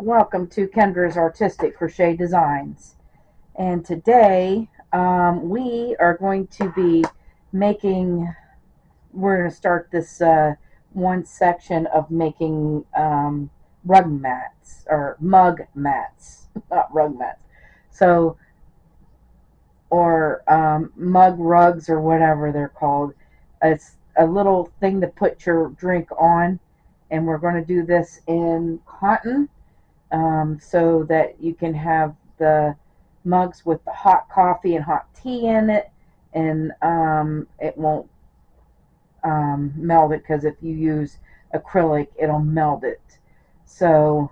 Welcome to Kendra's Artistic Crochet Designs. And today we are going to be making, we're going to start this one section of making rug mats, or mug mats, not rug mats. So, or mug rugs or whatever they're called. It's a little thing to put your drink on. And we're going to do this in cotton. So that you can have the mugs with the hot coffee and hot tea in it, and it won't melt it, because if you use acrylic it'll melt it. So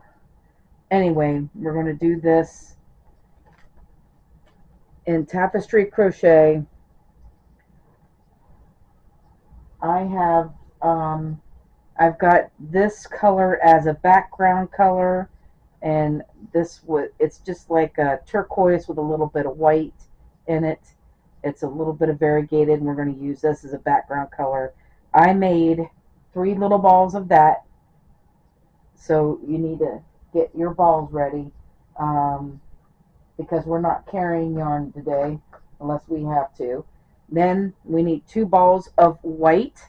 anyway, we're going to do this in tapestry crochet. I have I've got this color as a background color, and it's just like a turquoise with a little bit of white in it. It's a little bit of variegated, and we're going to use this as a background color. I made 3 little balls of that, so you need to get your balls ready, because we're not carrying yarn today unless we have to. Then we need 2 balls of white,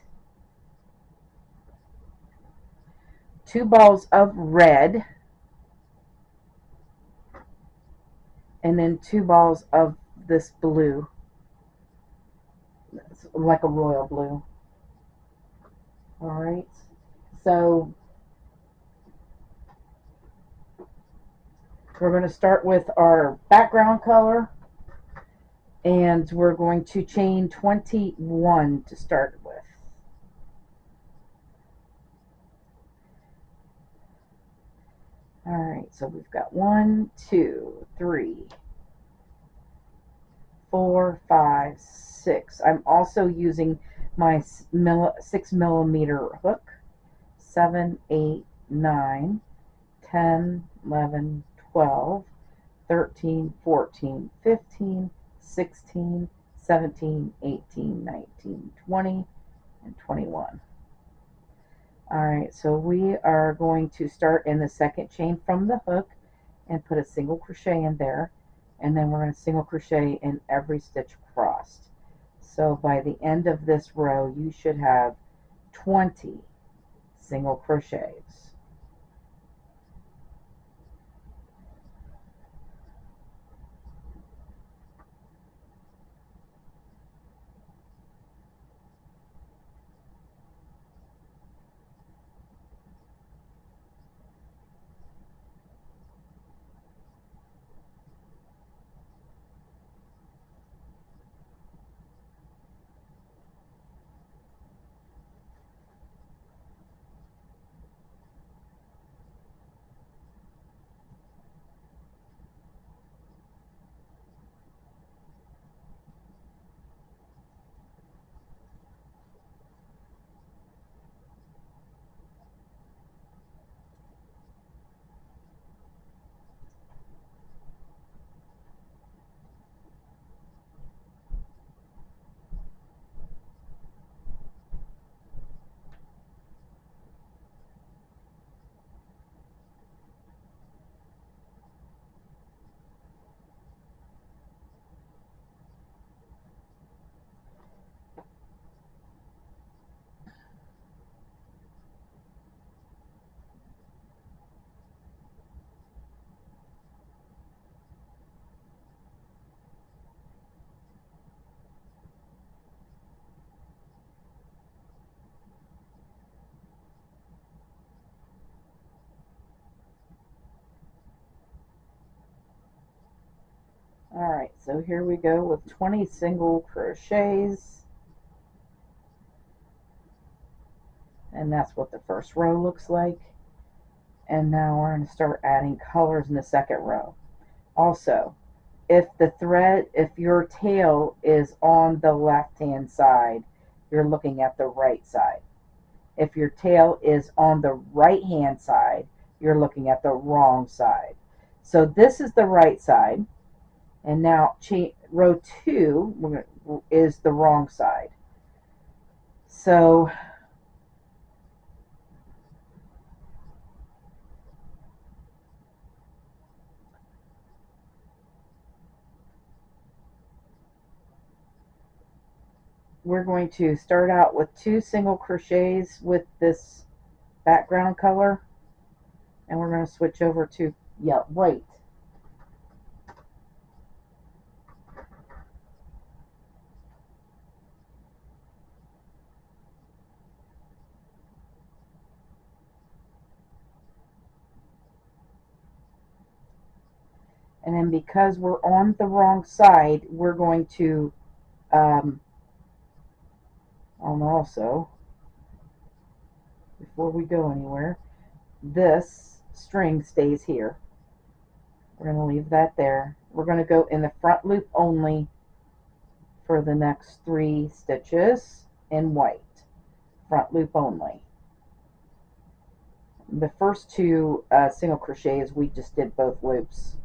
2 balls of red, and then 2 balls of this blue. It's like a royal blue. Alright, so we're going to start with our background color, and we're going to chain 21 to start with. Alright, so we've got 1, 2, 3, 4, 5, 6. I'm also using my 6mm hook. 7, 8, 9, 10, 11, 12, 13, 14, 15, 16, 17, 18, 19, 20, and 21. Alright, so we are going to start in the second chain from the hook and put a single crochet in there, and then we're going to single crochet in every stitch crossed. So by the end of this row you should have 20 single crochets. Alright, so here we go with 20 single crochets, and that's what the first row looks like. And now we're going to start adding colors in the second row. Also, if your tail is on the left hand side, you're looking at the right side. If your tail is on the right hand side, you're looking at the wrong side. So this is the right side, and now row 2 is the wrong side. So we're going to start out with 2 single crochets with this background color, and we're going to switch over to white. And then because we're on the wrong side, we're going to also, before we go anywhere, this string stays here. We're going to leave that there. We're going to go in the front loop only for the next 3 stitches in white. Front loop only. The first 2 single crochets, we just did both loops.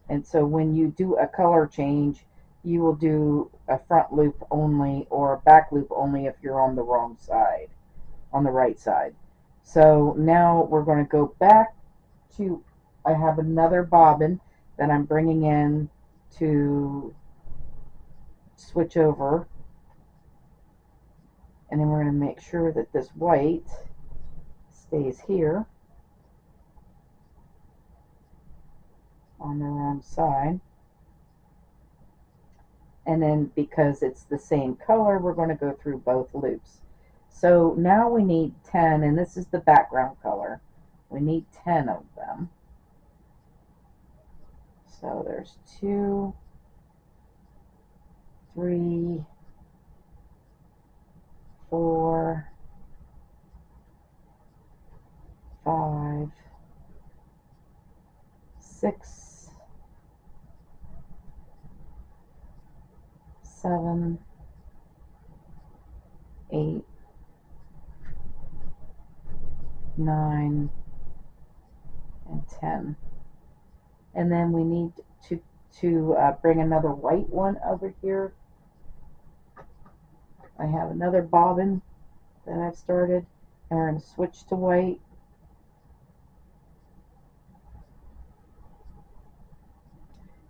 And so when you do a color change, you will do a front loop only or a back loop only if you're on the wrong side, on the right side. So now we're going to go back to, I have another bobbin that I'm bringing in to switch over, and then we're going to make sure that this white stays here on the wrong side. And then because it's the same color, we're going to go through both loops. So now we need 10, and this is the background color. We need 10 of them. So there's 2, 3, 4, 5, 6, 7, 8, 9, and 10. And then we need to bring another white one over here. I have another bobbin that I've started, and we're going to switch to white.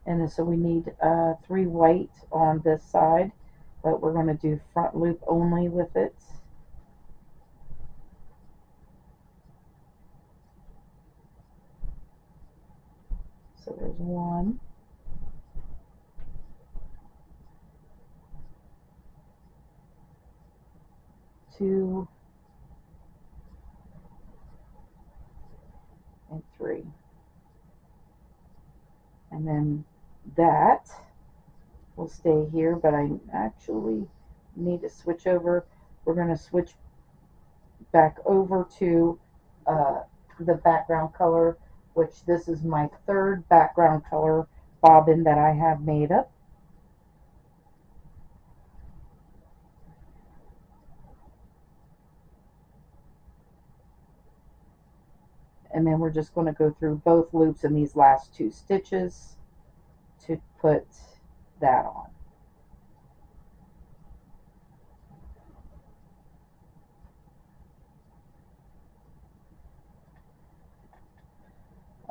And so we need 3 white on this side, but we're going to do front loop only with it. So there's 1, 2, and 3. And then that will stay here, but I actually need to switch over. We're going to switch back over to the background color, which this is my 3rd background color bobbin that I have made up. And then we're just going to go through both loops in these last 2 stitches to put that on.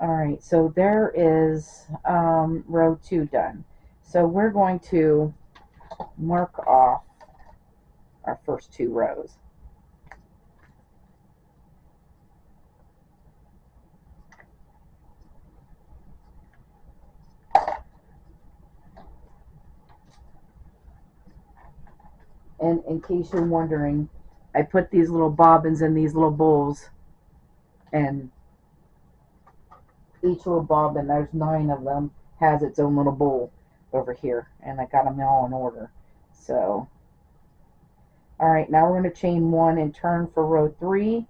Alright, so there is row 2 done. So we're going to mark off our first 2 rows. And in case you're wondering, I put these little bobbins in these little bowls, and each little bobbin, there's 9 of them, has its own little bowl over here, and I got them all in order. So, alright, now we're going to chain 1 and turn for row 3,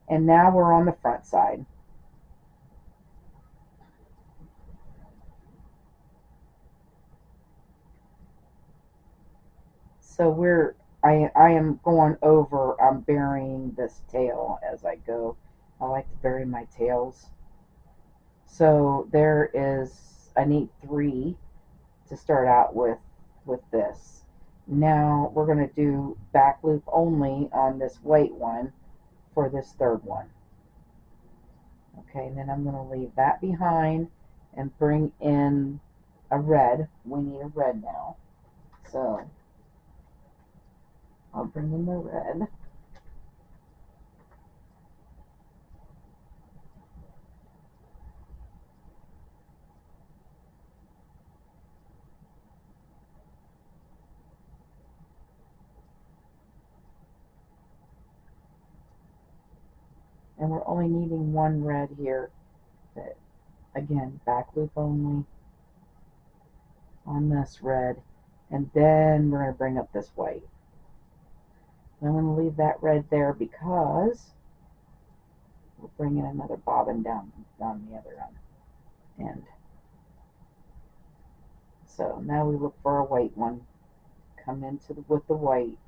and now we're on the front side. So I am going over, I'm burying this tail as I go. I like to bury my tails. So there is, I need 3 to start out with this. Now we're going to do back loop only on this white one for this 3rd one. Okay, and then I'm going to leave that behind and bring in a red. We need a red now. So I'll bring in the red. And we're only needing one red here. That, again, back loop only on this red. And then we're going to bring up this white. I'm going to leave that red there because we'll bring in another bobbin down the other end. So now we look for a white one. Come into with the white.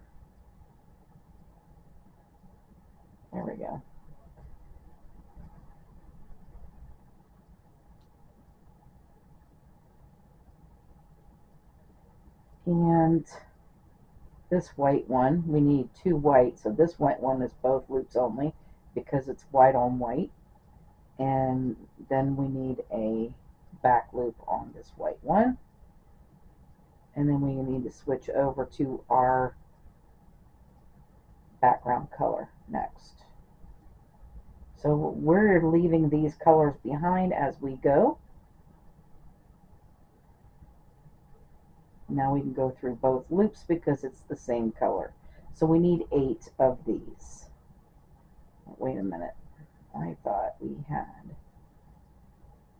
There we go. And this white one, we need two white, so this white one is both loops only because it's white on white. And then we need a back loop on this white one. And then we need to switch over to our background color next. So we're leaving these colors behind as we go. Now we can go through both loops because it's the same color. So we need 8 of these. Wait a minute. I thought we had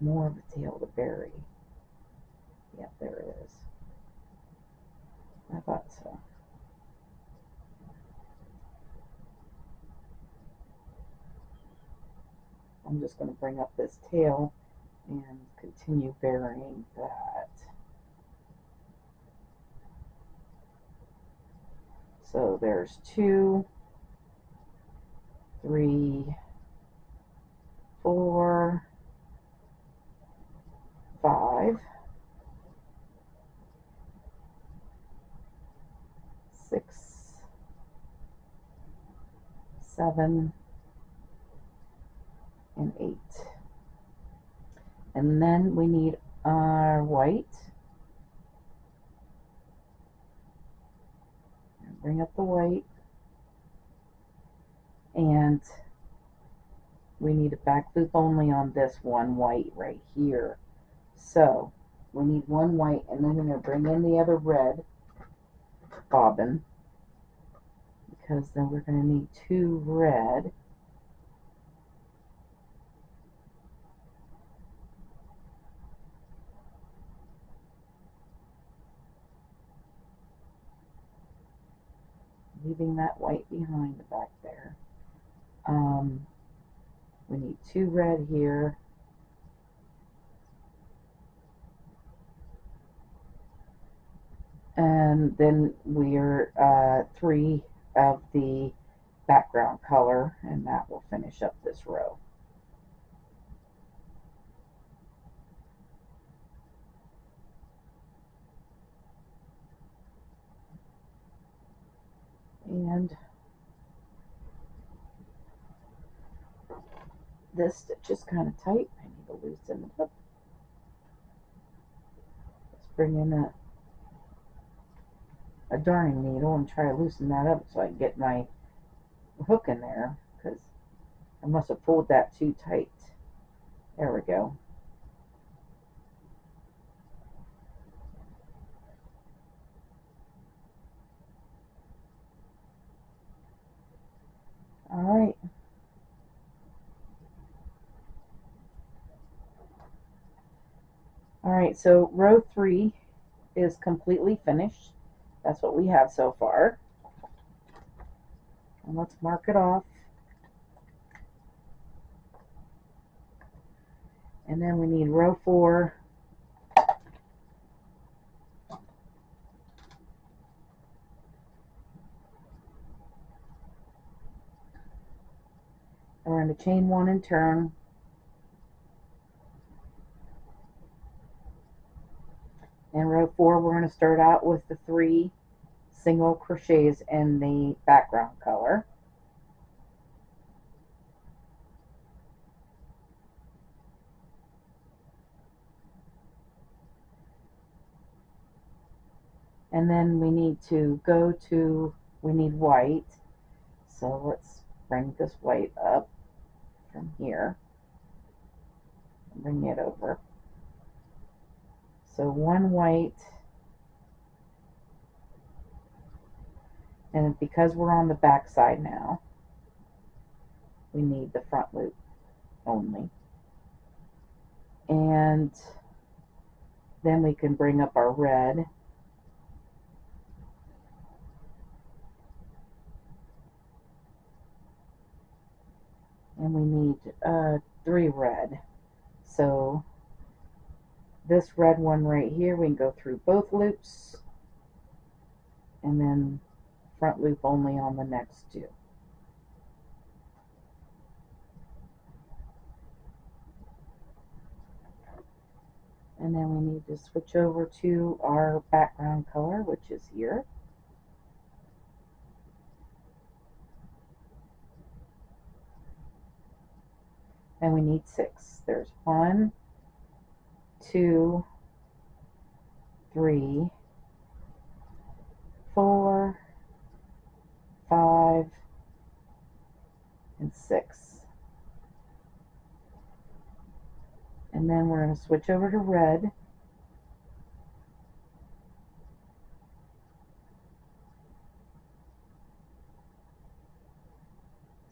more of a tail to bury. Yep, there it is. I thought so. I'm just going to bring up this tail and continue burying that. So there's 2, 3, 4, 5, 6, 7, and 8. And then we need our white. Bring up the white. And we need a back loop only on this one white right here. So we need one white, and then I'm going to bring in the other red bobbin because then we're going to need 2 red. Leaving that white behind back there. We need 2 red here. And then we're 3 of the background color, and that will finish up this row. And this stitch is kind of tight. I need to loosen it up. Let's bring in a darning needle and try to loosen that up so I can get my hook in there, because I must have pulled that too tight. There we go. All right. All right, so row 3 is completely finished. That's what we have so far. And let's mark it off. And then we need row 4. And we're going to chain 1 and turn. And row 4, we're going to start out with the 3 single crochets in the background color. And then we need to go to, we need white. So let's bring this white up from here. Bring it over. So one white, and because we're on the back side now, we need the front loop only. And then we can bring up our red. And we need 3 red. So this red one right here, we can go through both loops, and then front loop only on the next 2. And then we need to switch over to our background color, which is here. And we need 6. There's 1, 2, 3, 4, 5, and 6. And then we're going to switch over to red.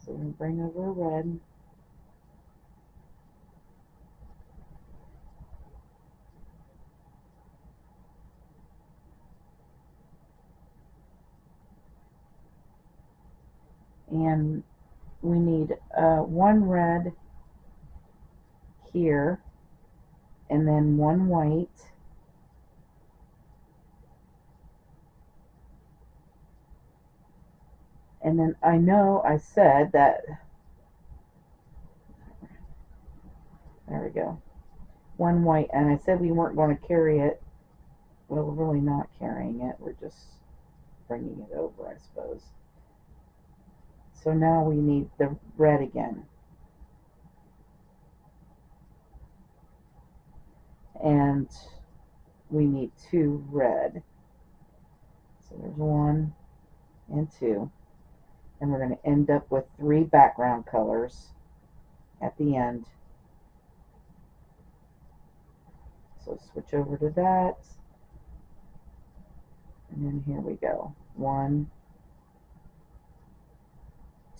So we're going to bring over red. And we need 1 red here, and then 1 white, and then I know I said that, there we go, 1 white, and I said we weren't going to carry it. Well, we're really not carrying it, we're just bringing it over, I suppose. So now we need the red again. And we need 2 red. So there's 1 and 2. And we're going to end up with 3 background colors at the end. So switch over to that. And then here we go. 1,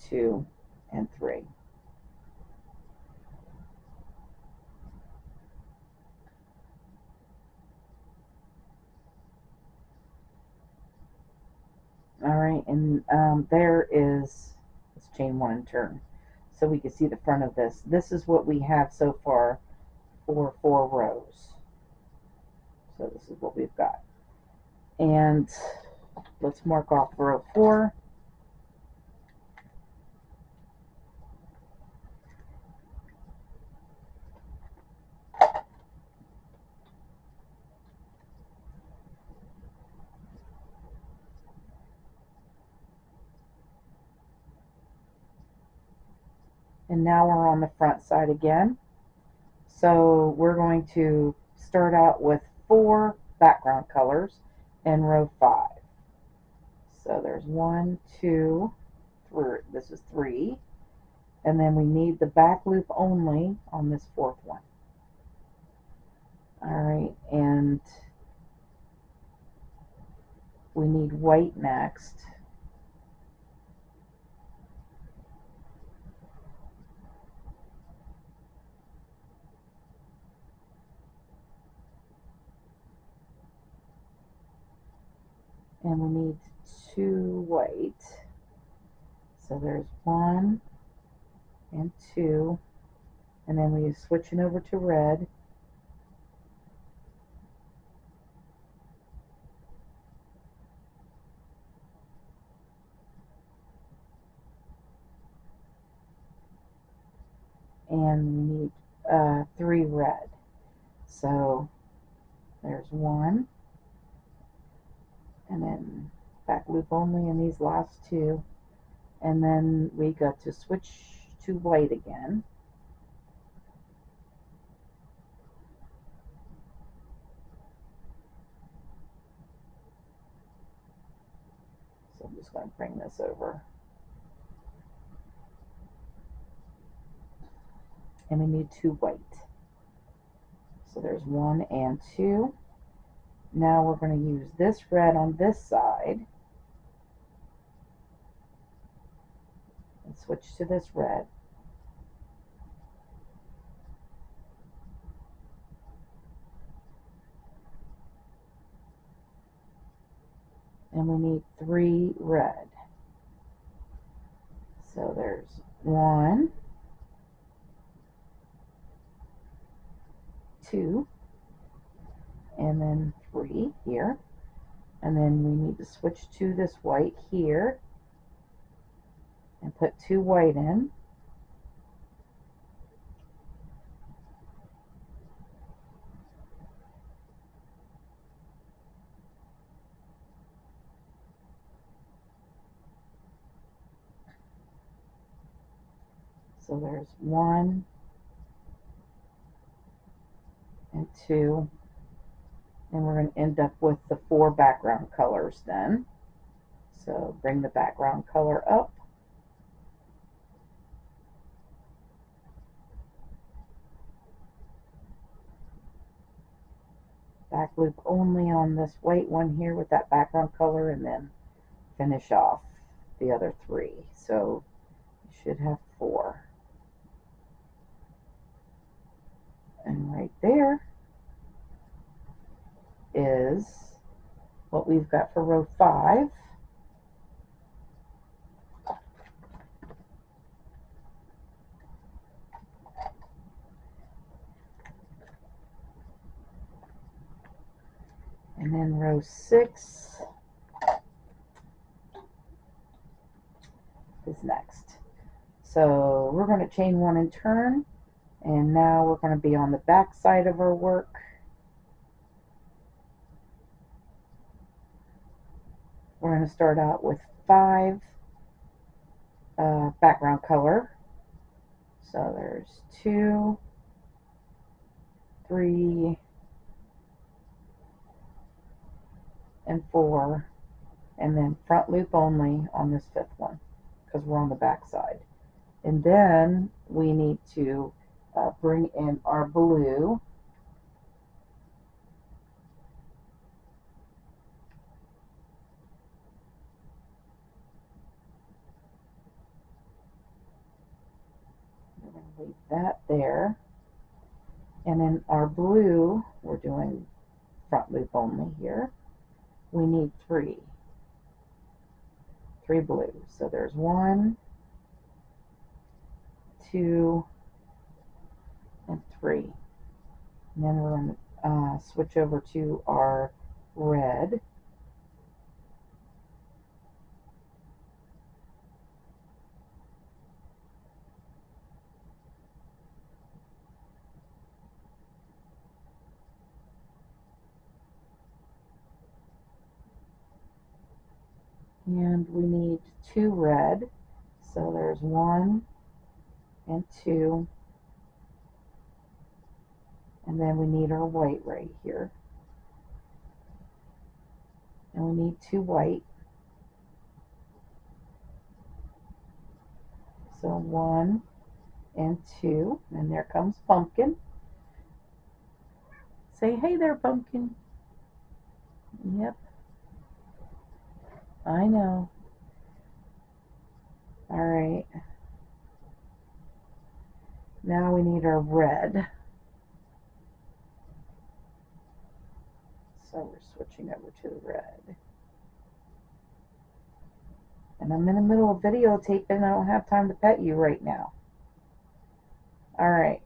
2, and 3. Alright, and there is, let's chain 1 and turn, so we can see the front of this. This is what we have so far for 4 rows. So this is what we've got. And let's mark off row 4. And now we're on the front side again. So we're going to start out with 4 background colors in row 5. So there's 1, 2, 3. This is 3. And then we need the back loop only on this 4th one. Alright, and we need white next. And we need 2 white. So there's 1 and 2. And then we're switching over to red. And we need 3 red. So there's 1. And then back loop only in these last 2. And then we got to switch to white again. just going to bring this over. And we need 2 white. So there's 1 and 2. Now we're going to use this red on this side and switch to this red. And we need 3 red. So there's 1, 2, and then 3 here. And then we need to switch to this white here and put 2 white in. So there's 1 and 2, and we're going to end up with the 4 background colors then. So bring the background color up. Back loop only on this white one here with that background color, and then finish off the other 3. So you should have 4. And right there is what we've got for row 5. And then row 6 is next. So we're going to chain 1 and turn, and now we're going to be on the back side of our work. We're going to start out with 5 background color. So there's 2, 3, and 4, and then front loop only on this 5th one because we're on the back side. And then we need to bring in our blue. We're going to leave that there. And then our blue, we're doing front loop only here. We need 3 blues. So there's 1, 2, and 3. And then we're going to switch over to our red. And we need 2 red. So there's 1 and 2. And then we need our white right here. And we need 2 white. So 1 and 2. And there comes Pumpkin. Say, hey there, Pumpkin. Yep. I know. All right. Now we need our red. So we're switching over to the red. And I'm in the middle of videotaping. I don't have time to pet you right now. All right.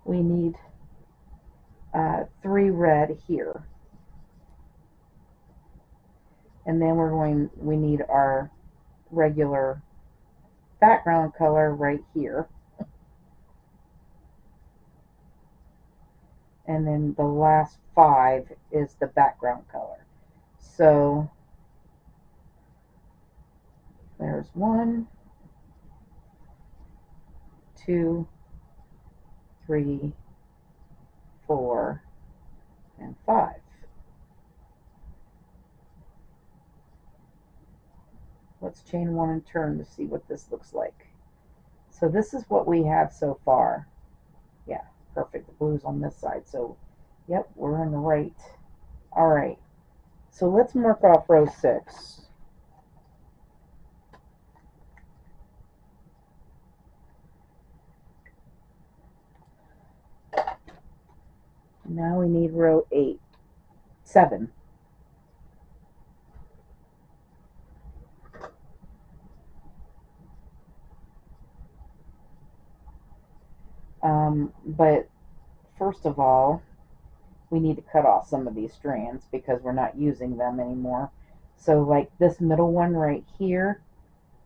We need 3 red here. And then we need our regular background color right here. And then the last 5 is the background color. So there's 1, 2, 3, 4, and 5. Let's chain one and turn to see what this looks like. So this is what we have so far. Yeah, perfect. The blue's on this side. So, yep, we're in the right. All right. So let's mark off row 6. Now we need row 7. But first of all, we need to cut off some of these strands because we're not using them anymore. So like this middle one right here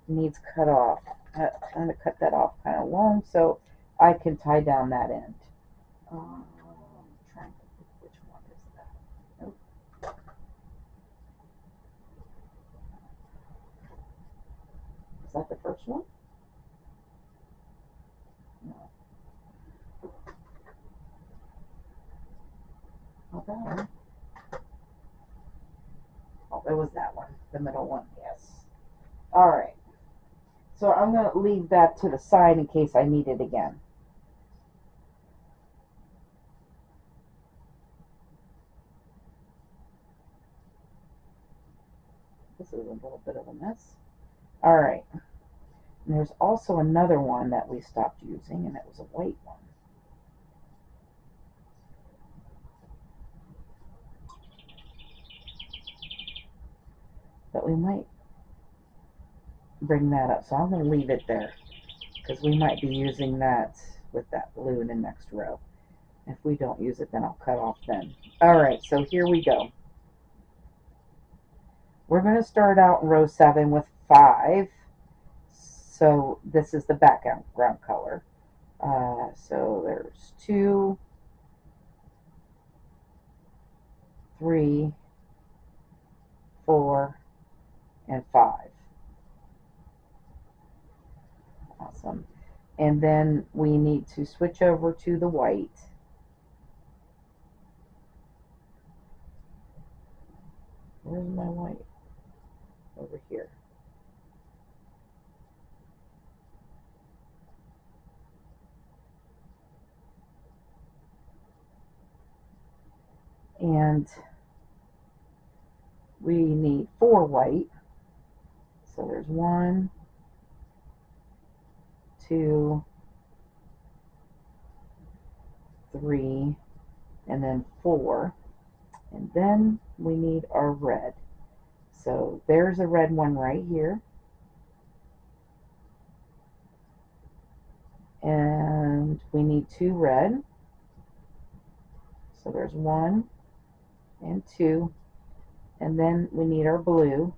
needs cut off. I'm going to cut that off kind of long so I can tie down that end. I'm trying to think which one is that. Nope. Is that the first one? No. Not that one. Oh, it was that one. The middle one, yes. Alright. So I'm going to leave that to the side in case I need it again. This is a little bit of a mess. Alright. And there's also another one that we stopped using, and it was a white one. But we might bring that up. So I'm going to leave it there because we might be using that with that blue in the next row. If we don't use it, then I'll cut off then. Alright, so here we go. We're going to start out in row 7 with 5. So this is the background color. So there's 2, 3, 4, and 5. Awesome. And then we need to switch over to the white. Where's my white? Over here. And we need 4 white. So there's 1, 2, 3, and then 4. And then we need our red. So there's a red one right here. And we need 2 red. So there's 1 and 2. And then we need our blue.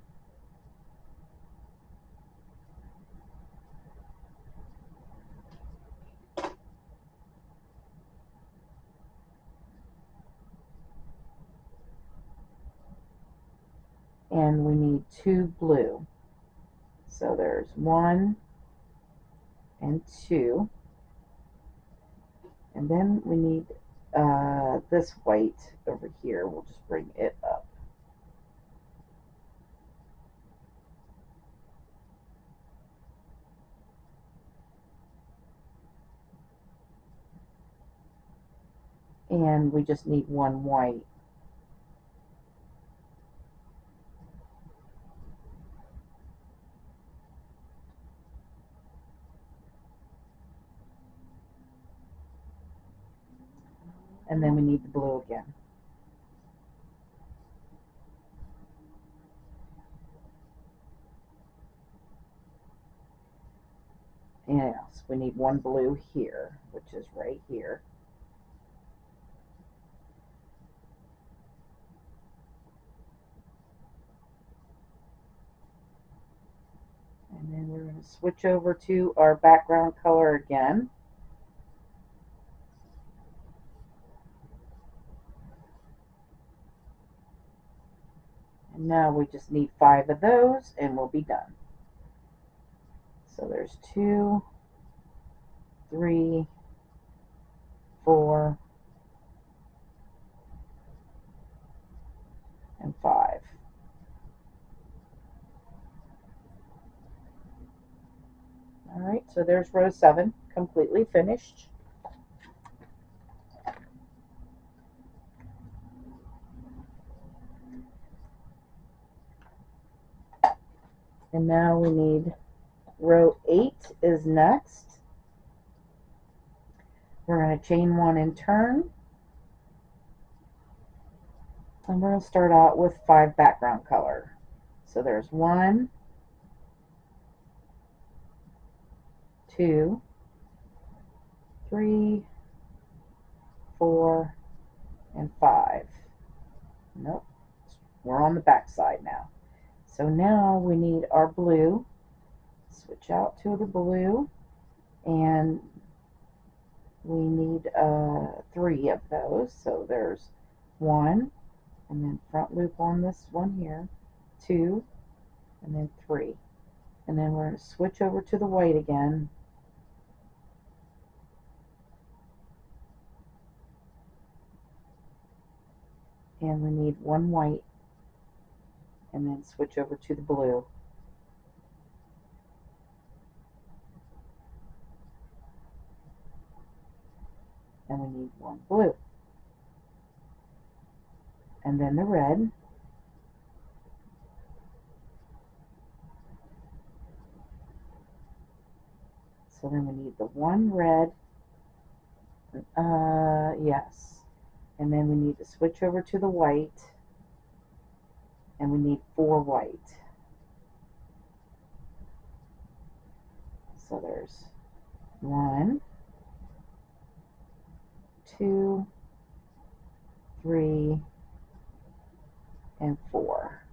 And we need 2 blue. So there's 1 and 2. And then we need this white over here. We'll just bring it up. And we just need 1 white. And then we need the blue again. And yes, we need 1 blue here, which is right here. And then we're going to switch over to our background color again. And now we just need 5 of those and we'll be done. So there's 2, 3, 4, and 5. Alright, so there's row 7, completely finished. And now we need row 8 is next. We're going to chain 1 and turn. And we're going to start out with 5 background color. So there's 1, 2, 3, 4, and 5. Nope, we're on the back side now. So now we need our blue. Switch out to the blue, and we need 3 of those. So there's 1, and then front loop on this one here, 2, and then 3. And then we're going to switch over to the white again. And we need 1 white, and then switch over to the blue. And we need 1 blue. And then the red. So then we need the 1 red. Yes. And then we need to switch over to the white. And we need 4 white. So there's 1, 2, 3, and 4.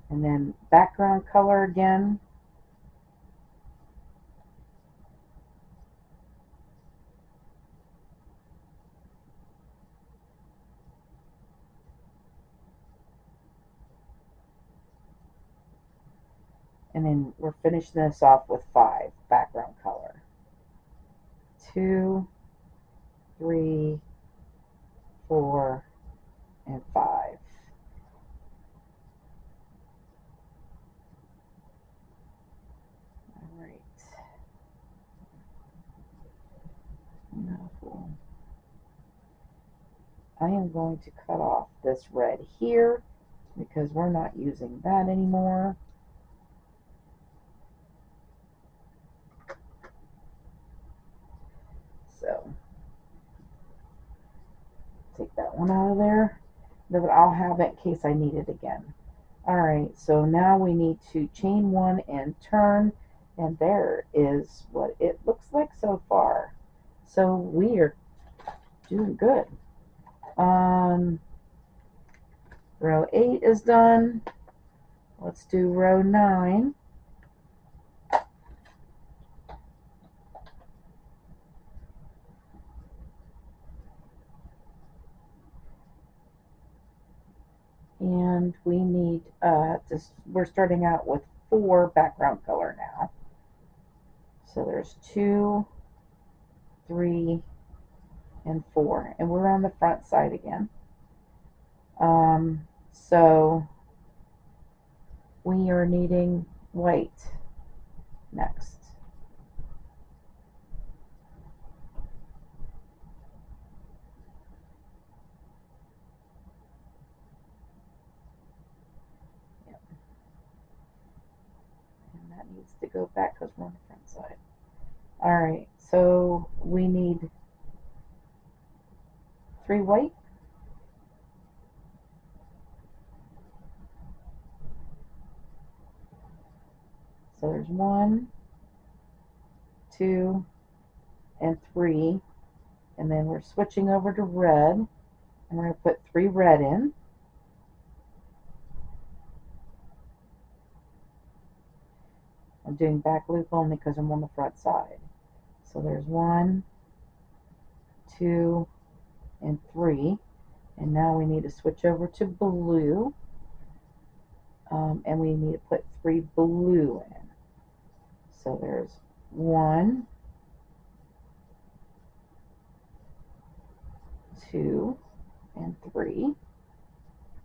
And then background color again. And then we're finishing this off with 5 background color. 2, 3, 4, and 5. Alright. Now I am going to cut off this red here because we're not using that anymore. So take that one out of there, but I'll have it in case I need it again. Alright, so now we need to chain 1 and turn, and there is what it looks like so far. So we are doing good. Row 8 is done. Let's do row 9. And we need we're starting out with 4 background color now. So there's 2, 3, and 4, and we're on the front side again. So we are needing white next. Yep. And that needs to go back because we're on the front side. Alright, so we need 3 white. So there's 1, 2, and 3. And then we're switching over to red. And we're going to put 3 red in. I'm doing back loop only because I'm on the front side. So there's 1, 2, and 3. And now we need to switch over to blue. And we need to put 3 blue in. So there's 1, 2, and 3.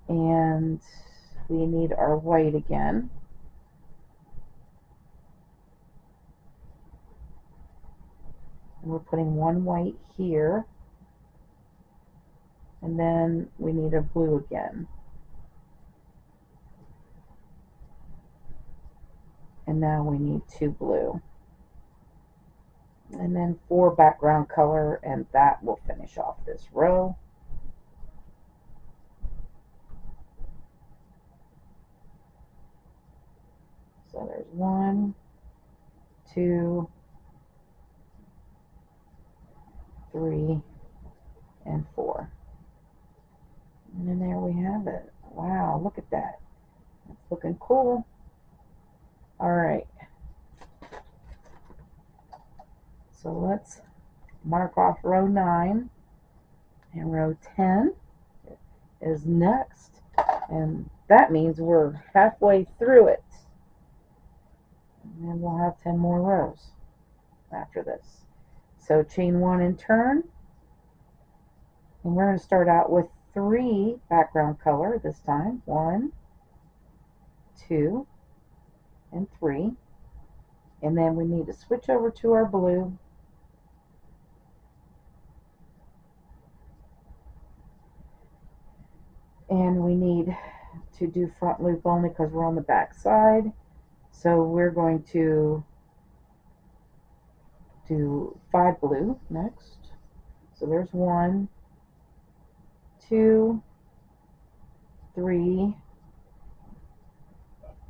And we need our white again. And we're putting one white here, and then we need a blue again. And now we need 2 blue. And then 4 background color, and that will finish off this row. So there's 1, 2, 3, and 4. And then there we have it. Wow, look at that. It's looking cool. All right. So let's mark off row 9, and row 10 is next. And that means we're halfway through it. And then we'll have 10 more rows after this. So chain 1 and turn. And we're going to start out with 3 background color this time. 1, 2, and 3. And then we need to switch over to our blue. And we need to do front loop only because we're on the back side. So we're going to do 5 blue next. So there's 1, 2, 3.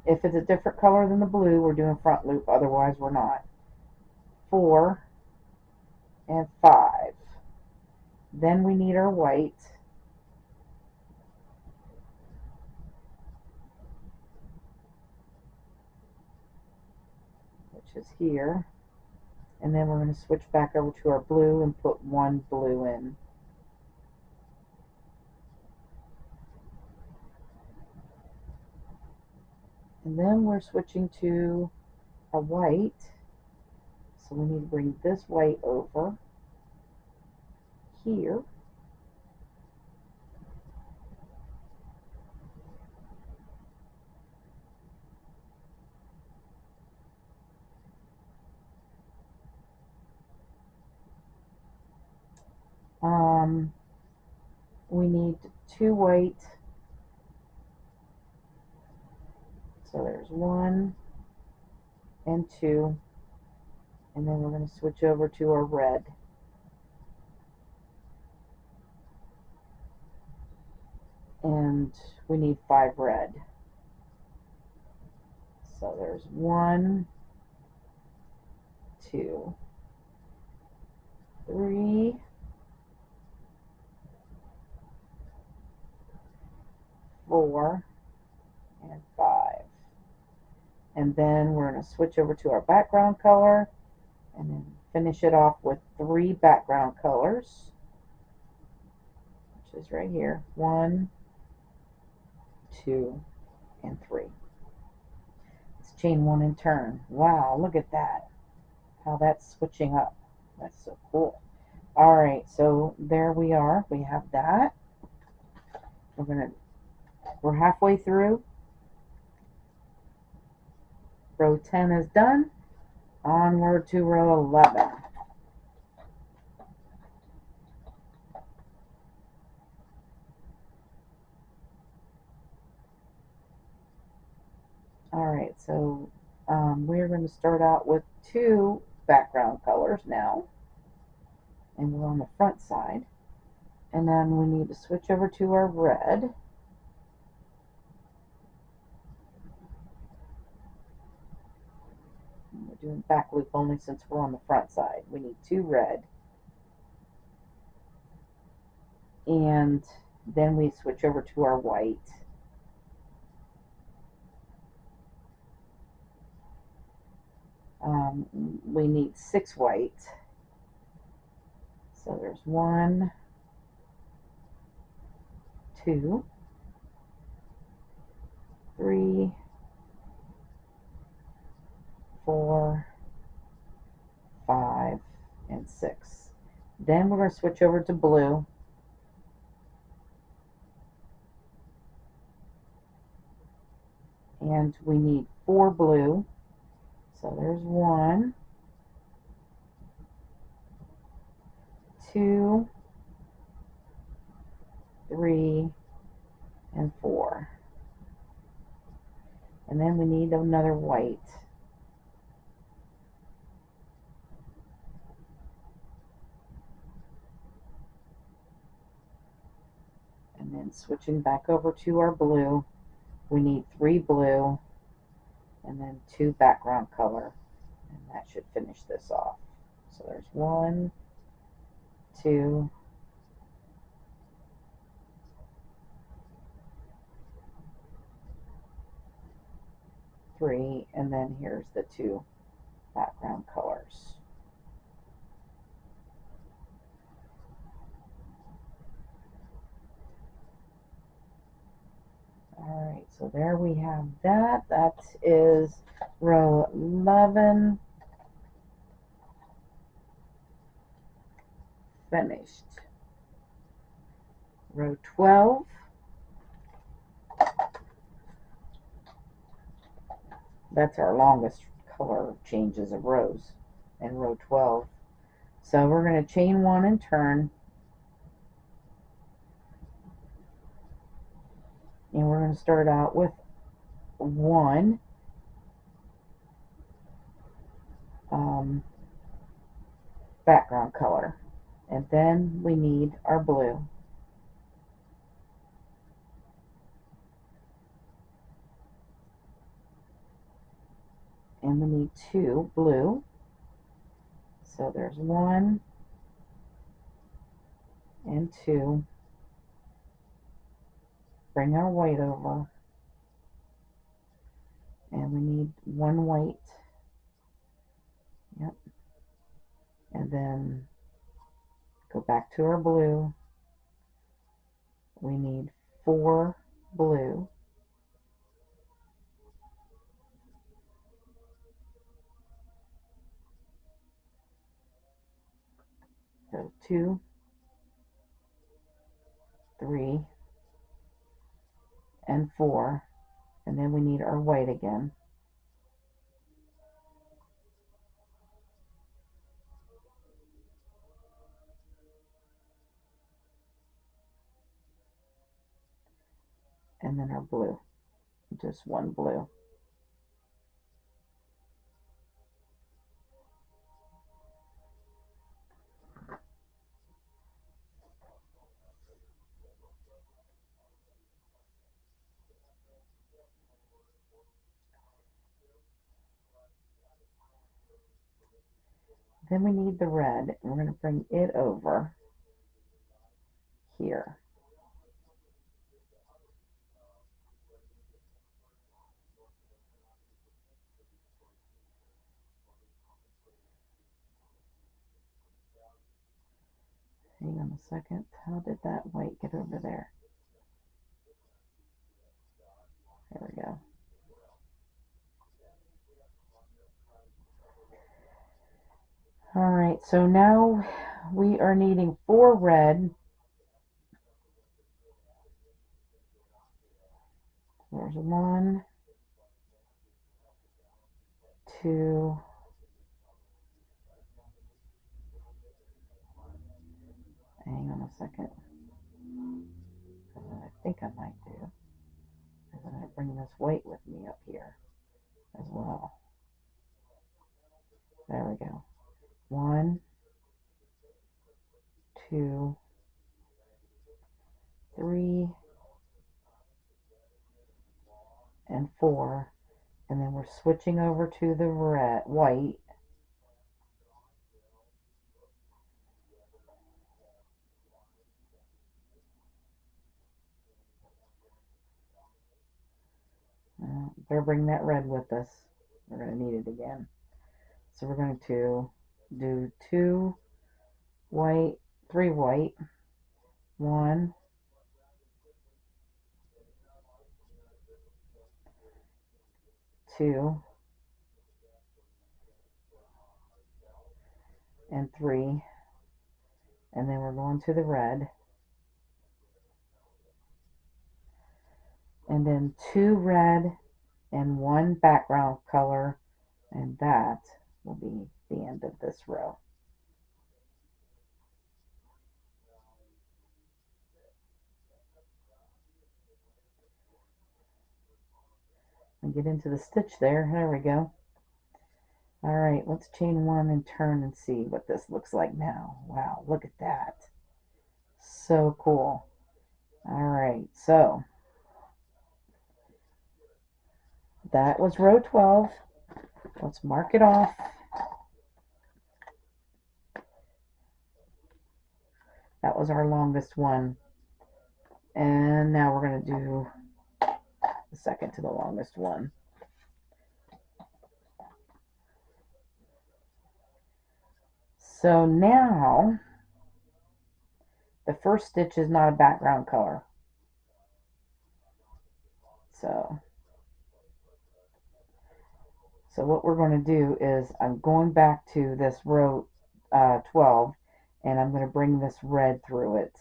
If it's a different color than the blue, we're doing front loop, otherwise we're not. 4 and 5. Then we need our white. Which is here. And then we're going to switch back over to our blue and put 1 blue in. And then we're switching to a white. So we need to bring this white over here. We need 2 white. So there's 1 and 2. And then we're going to switch over to our red. And we need 5 red. So there's 1, 2, 3, 4, and 5. And then we're going to switch over to our background color and then finish it off with 3 background colors, which is right here. 1, 2, and 3. Let's chain 1 and turn. Wow, look at that. How that's switching up. That's so cool. All right, so there we are. We have that. We're halfway through. Row 10 is done. Onward to row 11. All right, so we're going to start out with 2 background colors now. And we're on the front side. And then we need to switch over to our red. We're doing back loop only since we're on the front side. We need 2 red. And then we switch over to our white. We need 6 white. So there's 1, 2, 3, 4, 5, and 6. Then we're going to switch over to blue. And we need 4 blue. So there's 1, 2, 3, and 4. And then we need another white. And then switching back over to our blue, we need 3 blue and then 2 background color. And that should finish this off. So there's 1, 2, 3, and then here's the 2 background colors. Alright, so there we have that. That is row 11 finished. Row 12, that's our longest color changes of rows in row 12. So we're going to chain 1 and turn, and we're going to start out with 1 background color, and then we need our blue. And we need 2 blue. So there's 1 and 2. Bring our white over, and we need 1 white. Yep. And then go back to our blue. We need 4 blue. So 2, 3, and 4. And then we need our white again. And then our blue. Just 1 blue. Then we need the red, and we're going to bring it over here. Hang on a second. How did that white get over there? There we go. Alright, so now we are needing 4 red. There's 1, 2, hang on a second. What I think I might do is I'm going to bring this white with me up here as well. There we go. 1, 2, 3, and 4. And then we're switching over to the red, white. Better bring that red with us. We're going to need it again. So we're going to do 2 white, 3 white, 1, 2, and 3. And then we're going to the red. And then 2 red and 1 background color, and that will be the end of this row. and get into the stitch there. There we go. All right, let's chain one and turn and see what this looks like now. Wow, look at that. So cool. All right, so that was row 12. Let's mark it off. That was our longest one. And now we're going to do the second to the longest one. So now the first stitch is not a background color. So what we're going to do is I'm going back to this row 12 and I'm going to bring this red through it.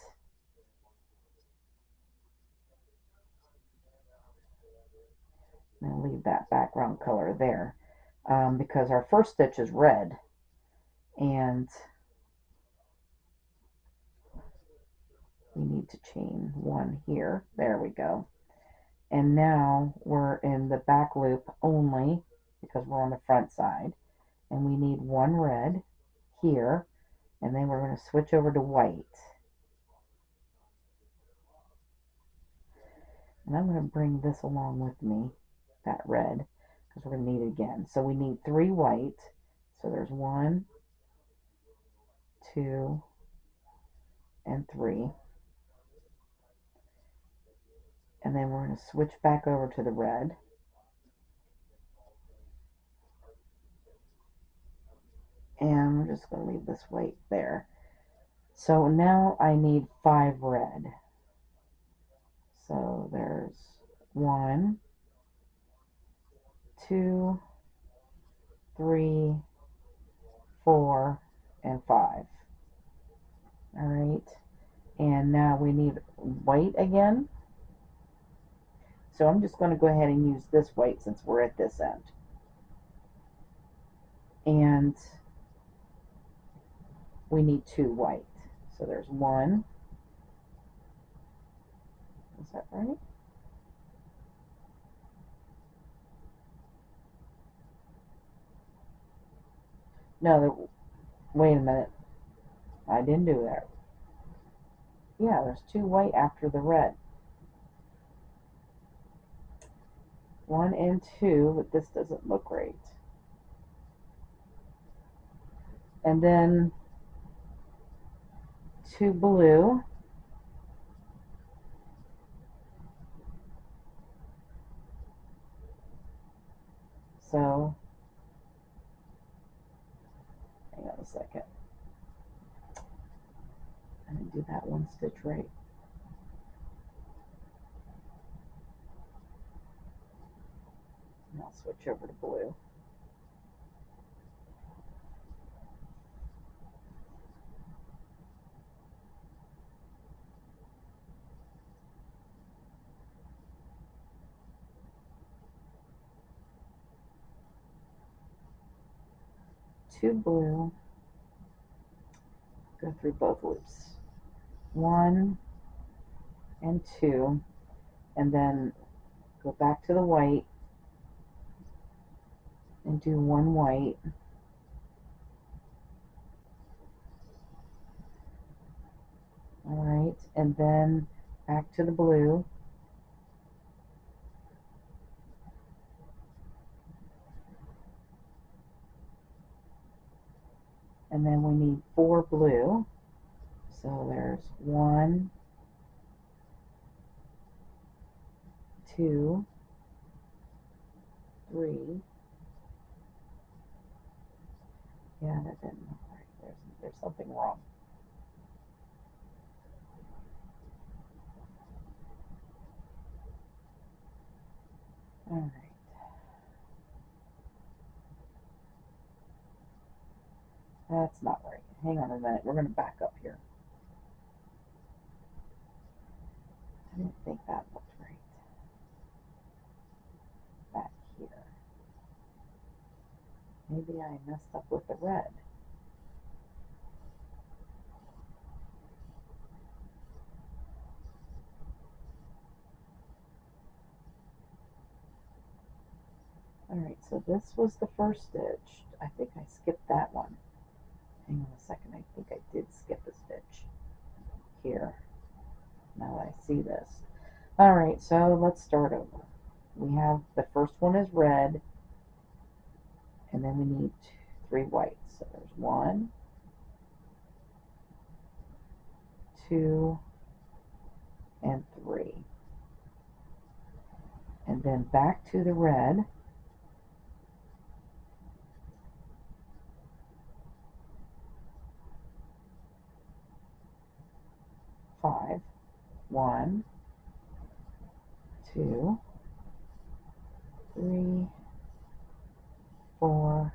I'm going to leave that background color there because our first stitch is red, and we need to chain one here. There we go. And now we're in the back loop only because we're on the front side, and we need one red here, and then we're going to switch over to white. And I'm going to bring this along with me, that red, because we're going to need it again. So we need 3 white. So there's 1, 2, and 3. And then we're going to switch back over to the red. And we're just going to leave this white there. So now I need 5 red. So there's 1, 2, 3, 4, and 5. All right. And now we need white again. So I'm just going to go ahead and use this white since we're at this end. And we need 2 white. So there's 1. Is that right? No, wait a minute. I didn't do that. Yeah, there's 2 white after the red. 1 and 2, but this doesn't look right. And then 2 blue. So, hang on a second. I didn't do that one stitch right. And I'll switch over to blue. Two blue. Go through both loops. 1 and 2, and then go back to the white and do 1 white. All right, and then back to the blue. And then we need 4 blue. So there's 1, 2, 3. Yeah, that didn't look right. There's something wrong. All right. That's not right. Hang on a minute. We're going to back up here. I didn't think that looked right. Back here. Maybe I messed up with the red. So this was the first stitch. I think I skipped that one. Hang on a second, I think I did skip a stitch here. Now that I see this. Alright, so let's start over. We have the first one is red, and then we need 3 whites. So there's 1, 2, and 3. And then back to the red. Five. 1, 2, 3, 4,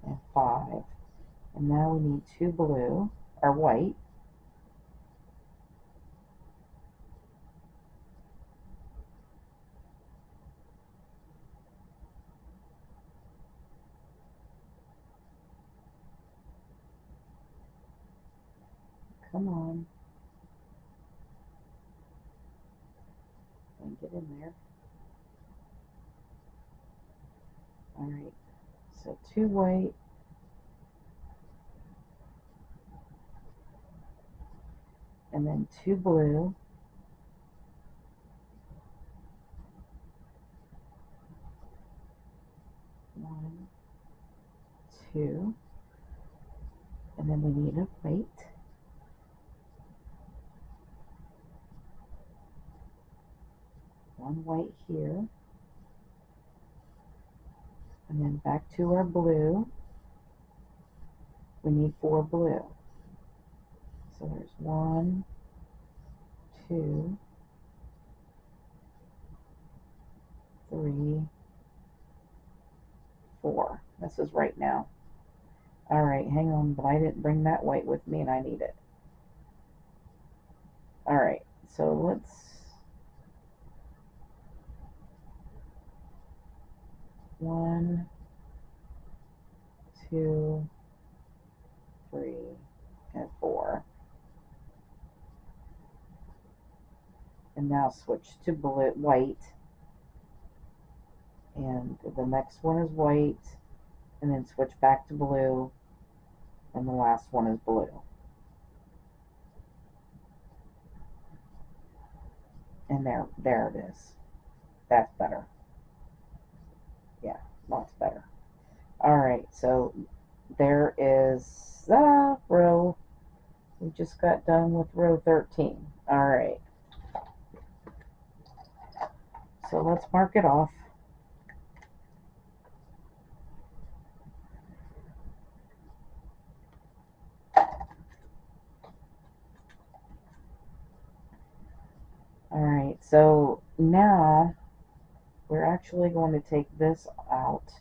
and 5. And now we need 2 blue, or white. Come on. And get in there. Alright, so 2 white, and then 2 blue, 1, 2, and then we need a white, 1 white here, and then back to our blue. We need 4 blue. So there's 1, 2, 3, 4. This is right now. Alright, hang on, but I didn't bring that white with me and I need it. Alright, so let's... One, 2, 3, and 4. And now switch to blue, white. And the next one is white. And then switch back to blue. And the last one is blue. And there it is. That's better. Yeah, lots better. Alright, so there is row. We just got done with row 13. Alright. So let's mark it off. Alright, so now we're actually going to take this out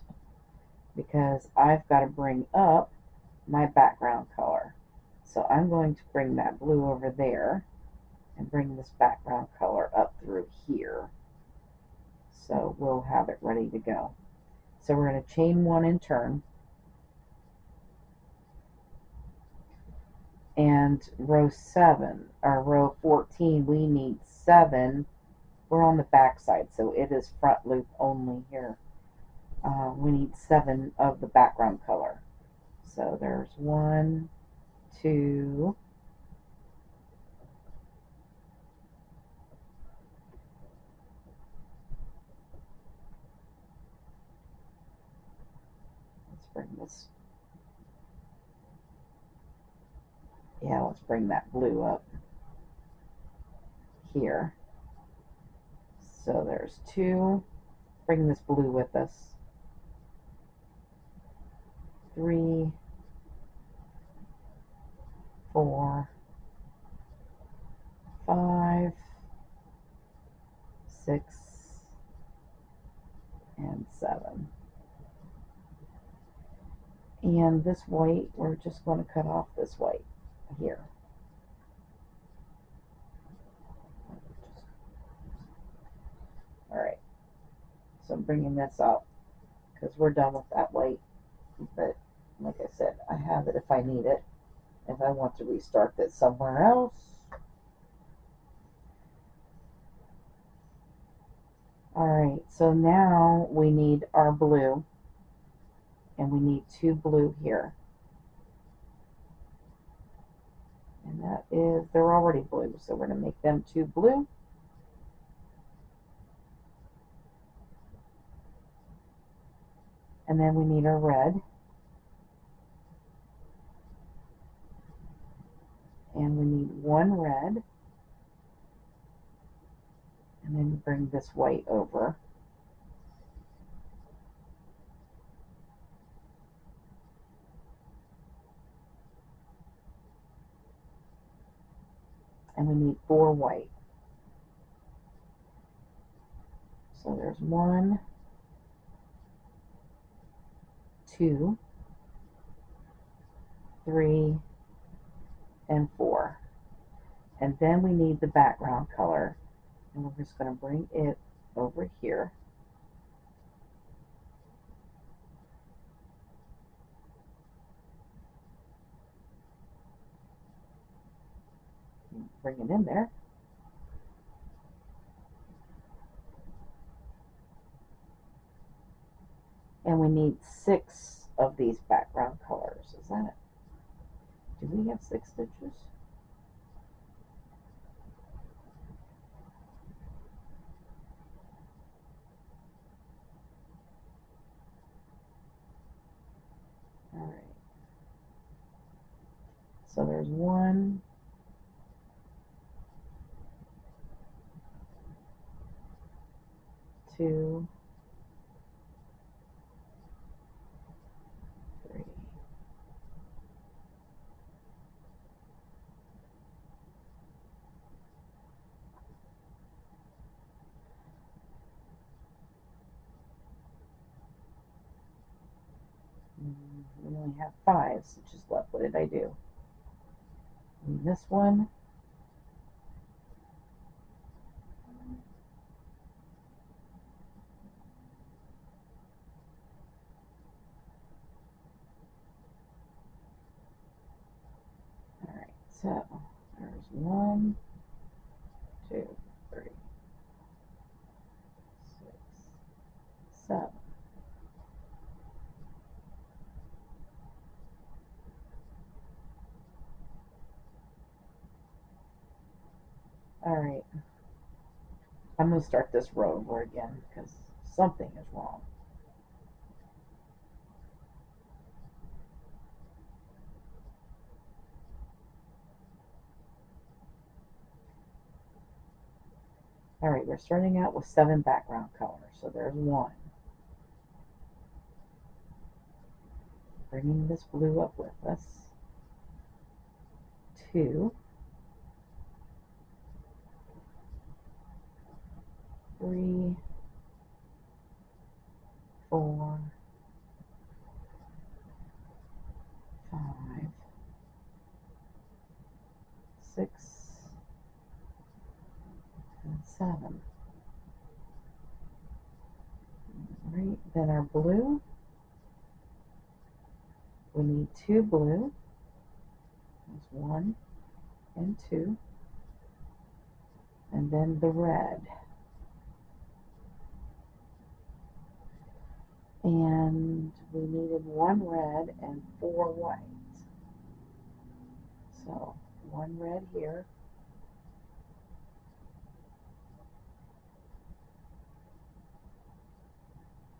because I've got to bring up my background color. So I'm going to bring that blue over there and bring this background color up through here. So we'll have it ready to go. So we're going to chain 1 and turn. And row 7, or row 14, we need 7. We're on the back side, so it is front loop only here. We need 7 of the background color. So there's 1, 2, let's bring this, yeah, let's bring that blue up here. So there's 2, bring this blue with us, 3, 4, 5, 6, and 7. And this white, we're just going to cut off this white here. Alright, so I'm bringing this up because we're done with that white. But like I said, I have it if I need it. If I want to restart this somewhere else. Alright, so now we need our blue, and we need 2 blue here. And that is, they're already blue, so we're going to make them 2 blue. And then we need our red. And we need 1 red. And then bring this white over. And we need 4 white. So there's 1, 2, 3, and 4. And then we need the background color. And we're just going to bring it over here. Bring it in there. And we need 6 of these background colors. Is that it? Do we have 6 stitches? Alright. So there's 1, 2, 3. We only have 5 stitches left. What did I do? And this one. Alright, so there's 1, 2, 3, 6, 7. Alright. I'm going to start this row over again because something is wrong. Alright, we're starting out with 7 background colors. So there's 1. Bringing this blue up with us. 2. 3, 4, 5, 6, and 7. Right, then our blue. We need 2 blue. There's 1 and 2. And then the red. And we needed 1 red and 4 white. So 1 red here.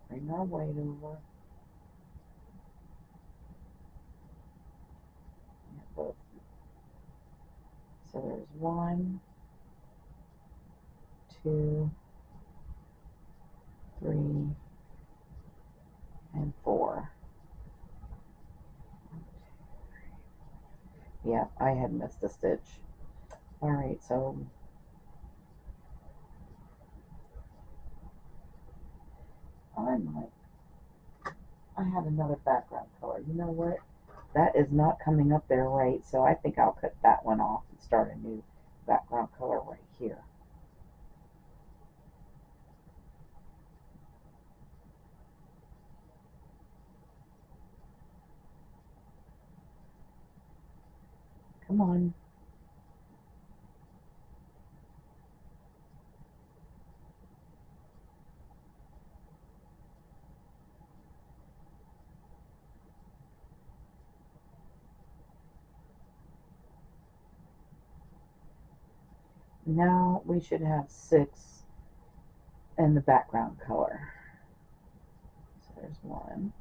Bring our white over. Yeah, both. So there's 1, 2, 3, and 4. Yeah, I had missed a stitch. Alright, so I have another background color. You know what? That is not coming up there right, so I think I'll cut that one off and start a new background color right here. Come on. Now we should have 6 in the background color. So there's 1,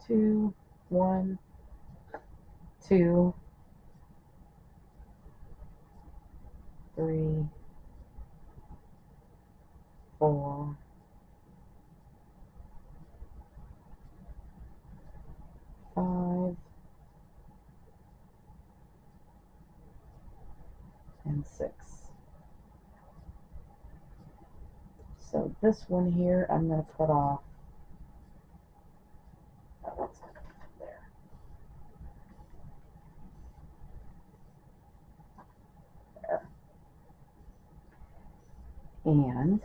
2, 1, 2, 3, 4, 5, and 6. So this one here, I'm going to cut off. There. There. And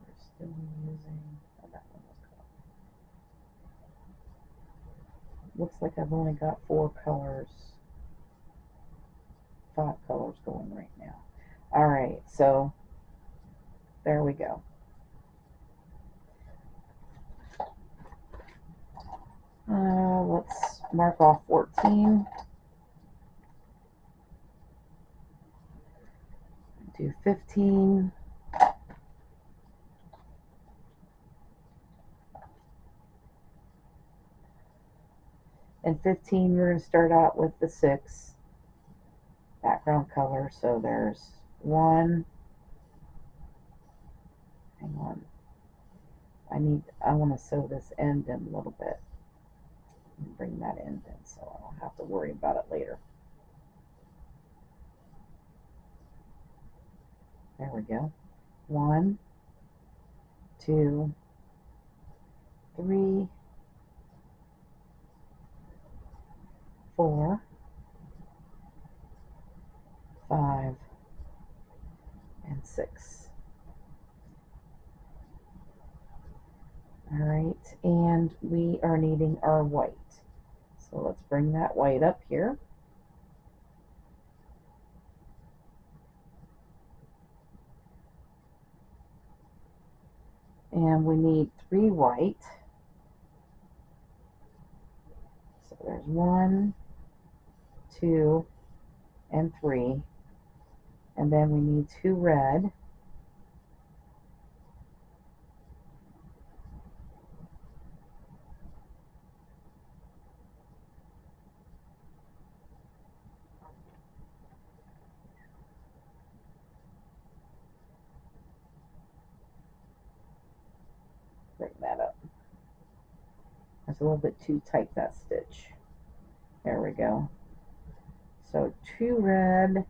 we're still using, oh, that one was cut. Looks like I've only got 4 colors, 5 colors going right now. All right, so there we go. Let's mark off 14. Do 15. And 15, we're going to start out with the 6 background color. So there's 1. Hang on. I want to sew this end in a little bit. Bring that end in so I don't have to worry about it later. There we go. 1, 2, 3, 4, 5, and 6. All right, and we are needing our white. So let's bring that white up here. And we need 3 white. So there's 1, 2, and 3. And then we need 2 red. Bring that up. That's a little bit too tight, that stitch. There we go. So 2 red.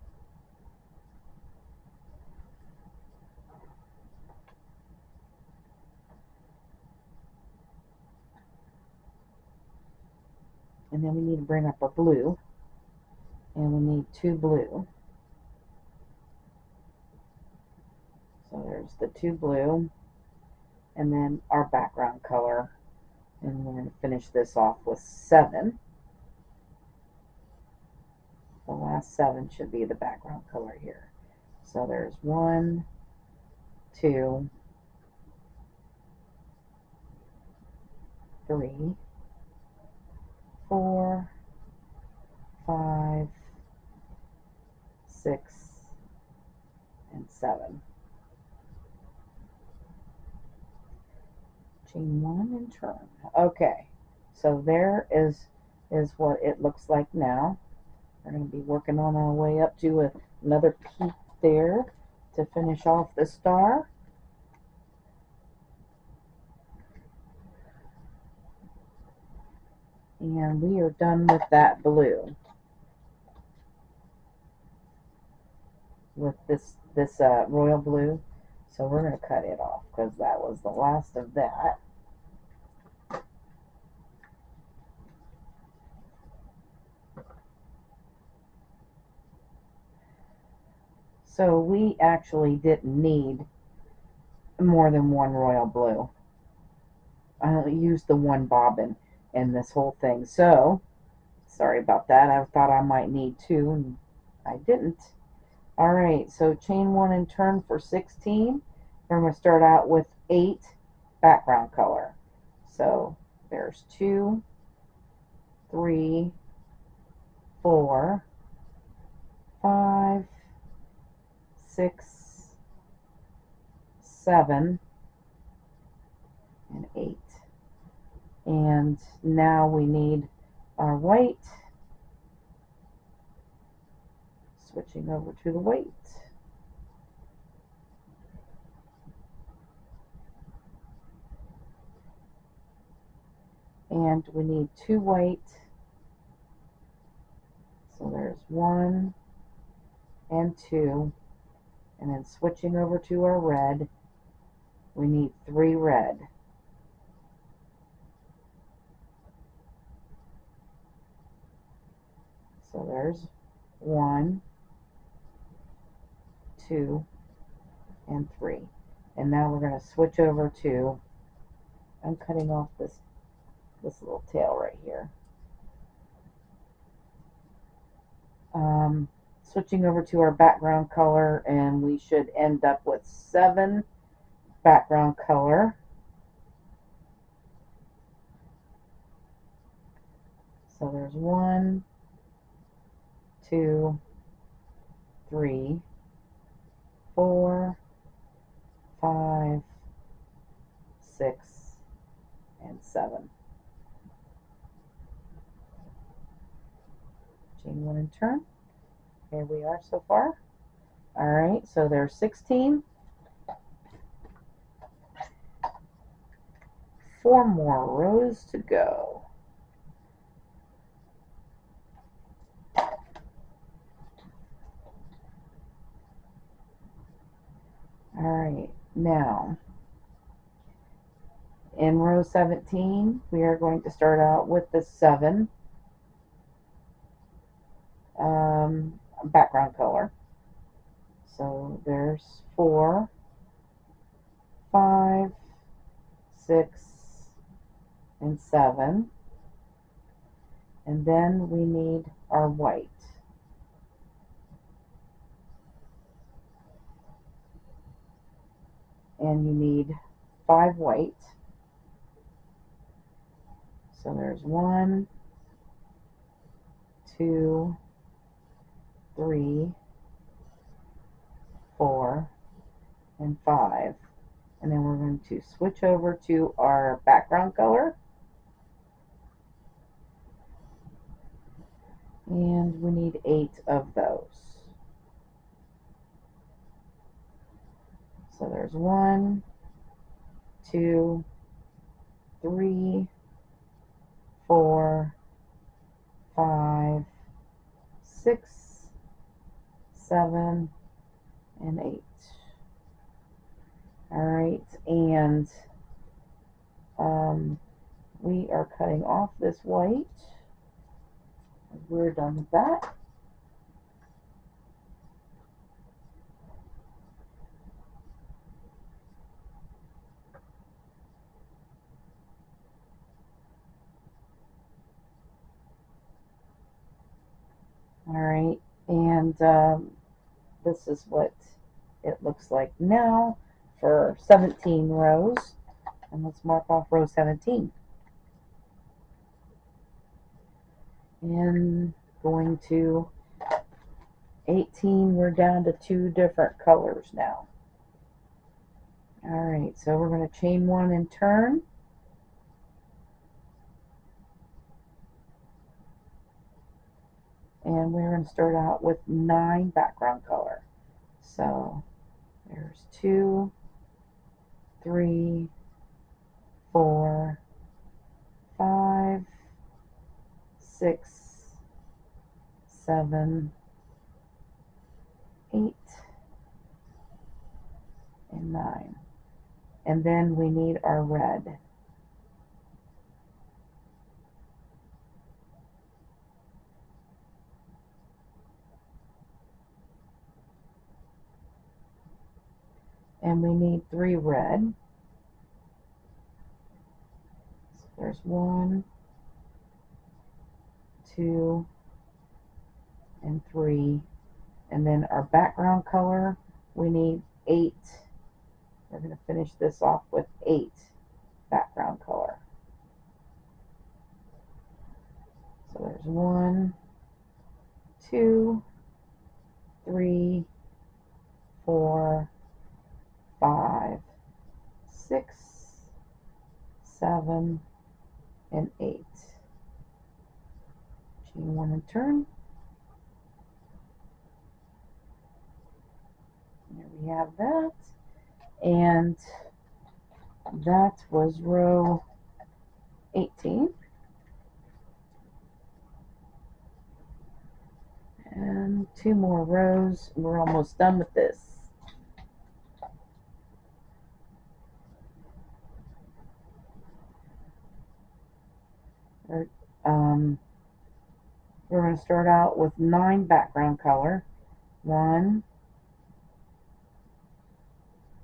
And then we need to bring up our blue. And we need 2 blue. So there's the 2 blue. And then our background color. And we're going to finish this off with 7. The last 7 should be the background color here. So there's 1, 2, 3, 4, 5, 6, and 7. Chain 1 and turn. Okay, so there is what it looks like now. We're going to be working on our way up to another peak there to finish off the star. And we are done with that blue. With this royal blue. So we're going to cut it off because that was the last of that. So we actually didn't need more than 1 royal blue. I only used the 1 bobbin in this whole thing. So, sorry about that. I thought I might need 2. I didn't. All right, so chain 1 and turn for 16. We're going to start out with 8 background color. So there's 2, 3, 4, 5, 6, 7, and 8. And now we need our white. Switching over to the white. And we need 2 white. So there's 1 and 2. And then switching over to our red, we need 3 red. So there's 1, 2, and 3. And now we're going to switch over to, I'm cutting off this little tail right here. Switching over to our background color, and we should end up with 7 background color. So there's 1, 2, 3, 4, 5, 6, and 7. Chain 1 and turn. Here we are so far. All right, so there's 16. 4 more rows to go. All right, now in row 17, we are going to start out with the 7 background color. So there's 4, 5, 6, and 7. And then we need our white. And you need 5 white. So there's 1, 2, 3, 4, and 5. And then we're going to switch over to our background color. And we need 8 of those. So there's 1, 2, 3, 4, 5, 6, 7, and 8. All right, and we are cutting off this white. We're done with that. All right, and this is what it looks like now for 17 rows. And let's mark off row 17. And going to 18, we're down to 2 different colors now. All right, so we're going to chain 1 and turn. And we're going to start out with 9 background color. So there's 2, 3, 4, 5, 6, 7, 8, and 9. And then we need our red. And we need 3 red. So there's 1, 2, and 3, And then our background color, we need 8. We're going to finish this off with 8 background color. So there's 1, 2, 3, 4, 5, 6, 7, and 8. Chain 1 and turn. There we have that. And that was row 18. And 2 more rows. We're almost done with this. We're going to start out with 9 background color. 1,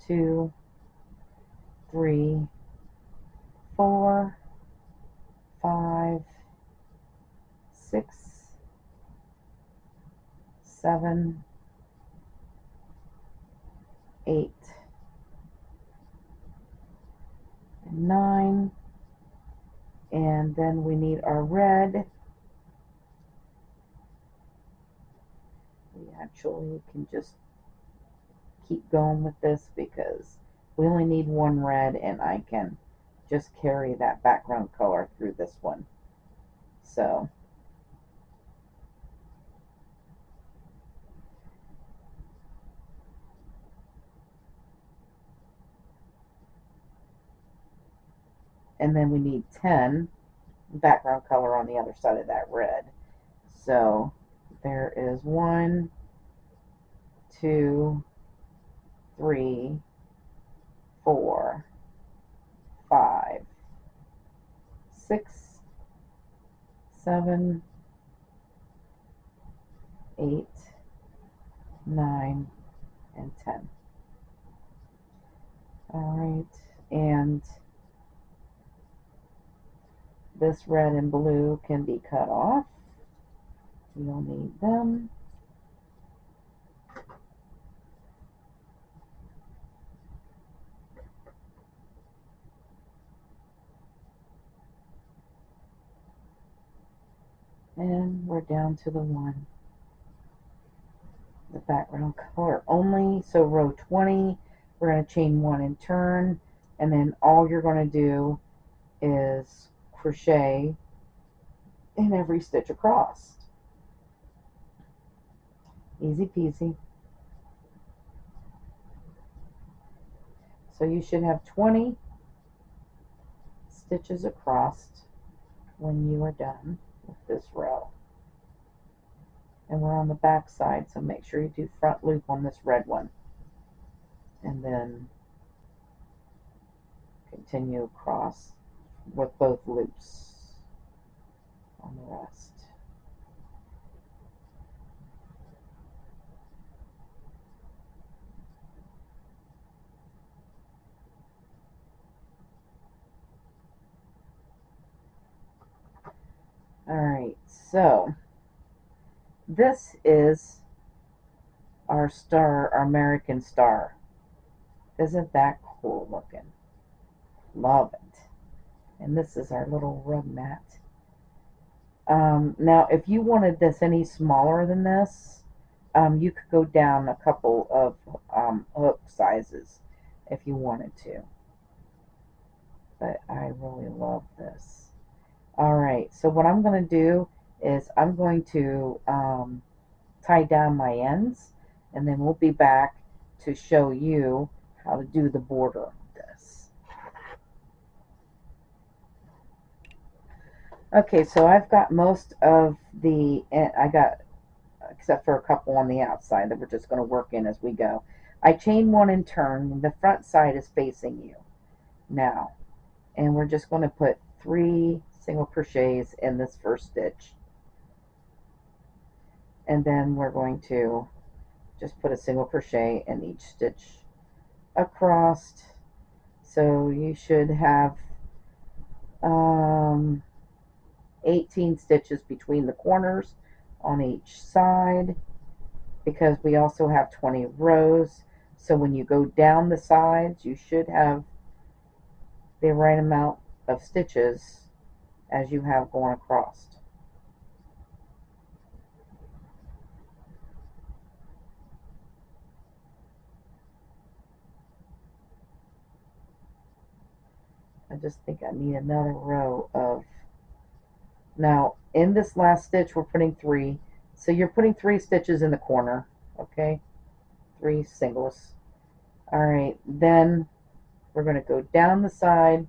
2, 3, 4, 5, 6, 7, 8, and 9. And then we need our red. We actually can just keep going with this because we only need 1 red, and I can just carry that background color through this one. So and then we need 10 background color on the other side of that red. So there is 1, 2, 3, 4, 5, 6, 7, 8, 9, and 10. Alright, and this red and blue can be cut off. We don't need them. And we're down to the 1. The background color only. So row 20, we're going to chain 1 and turn, and then all you're going to do is crochet in every stitch across. Easy peasy. So you should have 20 stitches across when you are done with this row. And we're on the back side, so make sure you do front loop on this red one. And then continue across with both loops on the rest. Alright, so this is our star, our American star. Isn't that cool looking? Love it. And this is our little rub mat. Now, if you wanted this any smaller than this, you could go down a couple of hook sizes if you wanted to. But I really love this. Alright, so what I'm going to do is I'm going to tie down my ends, and then we'll be back to show you how to do the border of this. Okay, so I've got most of the, except for a couple on the outside that we're just going to work in as we go. I chain 1 and turn. The front side is facing you now, and we're just going to put 3 single crochets in this first stitch, and then we're going to just put a single crochet in each stitch across. So you should have 18 stitches between the corners on each side, because we also have 20 rows. So when you go down the sides, you should have the right amount of stitches as you have going across. I just think I need another row of, now in this last stitch we're putting 3, so you're putting 3 stitches in the corner, okay, 3 singles. All right, then we're going to go down the side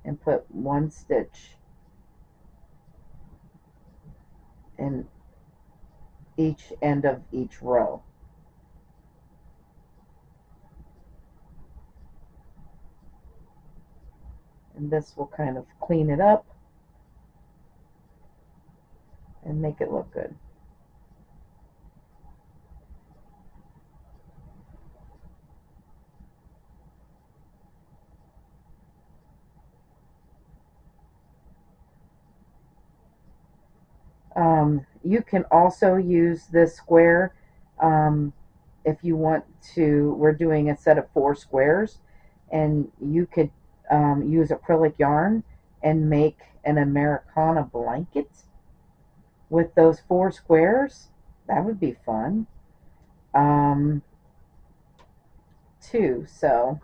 and put 1 stitch in each end of each row. And this will kind of clean it up and make it look good. You can also use this square if you want to. We're doing a set of 4 squares, and you could use acrylic yarn and make an Americana blanket with those 4 squares. That would be fun too. So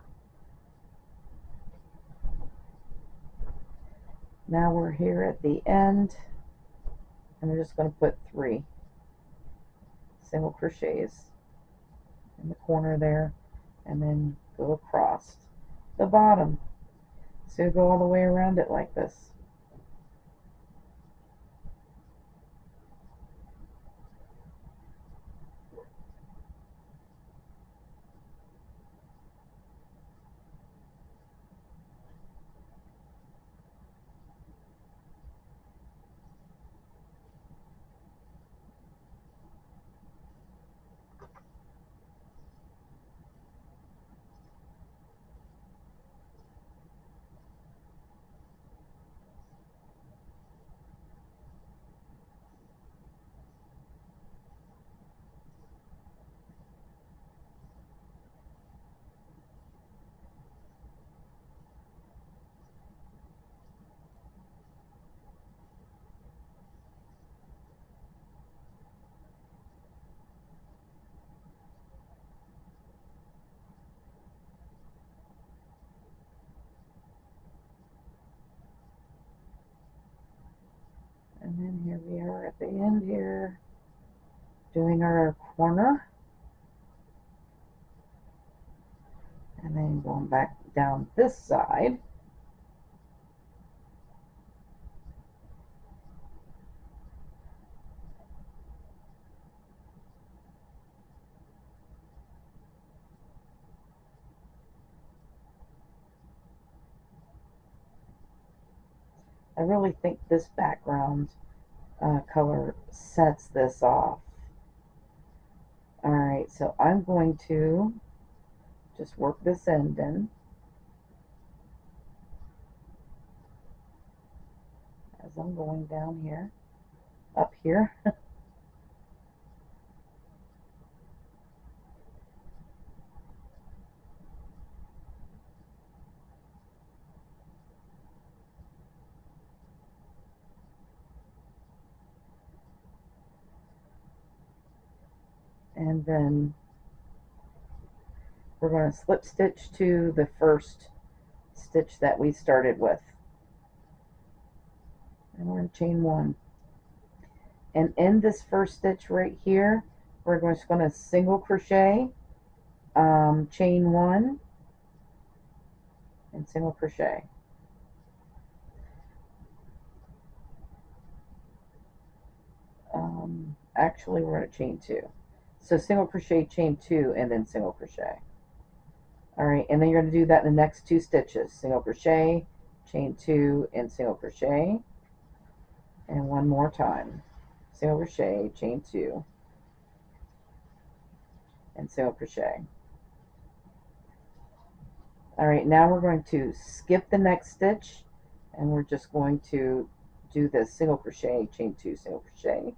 now we're here at the end, and we're just going to put 3 single crochets in the corner there, and then go across the bottom. So go all the way around it like this. And then here we are at the end here, doing our corner. And then going back down this side. I really think this background color sets this off. Alright, so I'm going to just work this end in as I'm going down here, up here. And then we're going to slip stitch to the first stitch that we started with. And we're going to chain 1. And in this first stitch right here, we're just going to single crochet, chain 1, and single crochet. Actually, we're going to chain 2. So single crochet, chain 2, and then single crochet. Alright, and then you're going to do that in the next 2 stitches. Single crochet, chain 2, and single crochet. And one more time. Single crochet, chain 2, and single crochet. Alright, now we're going to skip the next stitch, and we're just going to do the single crochet, chain 2, single crochet.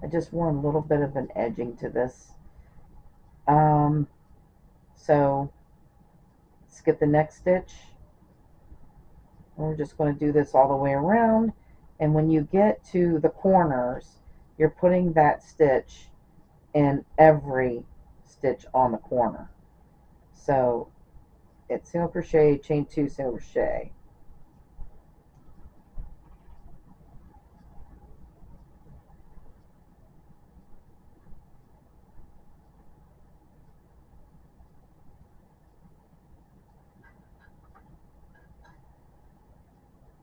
I just want a little bit of an edging to this. So skip the next stitch. We're just going to do this all the way around, and when you get to the corners, you're putting that stitch in every stitch on the corner. So it's single crochet, chain 2, single crochet.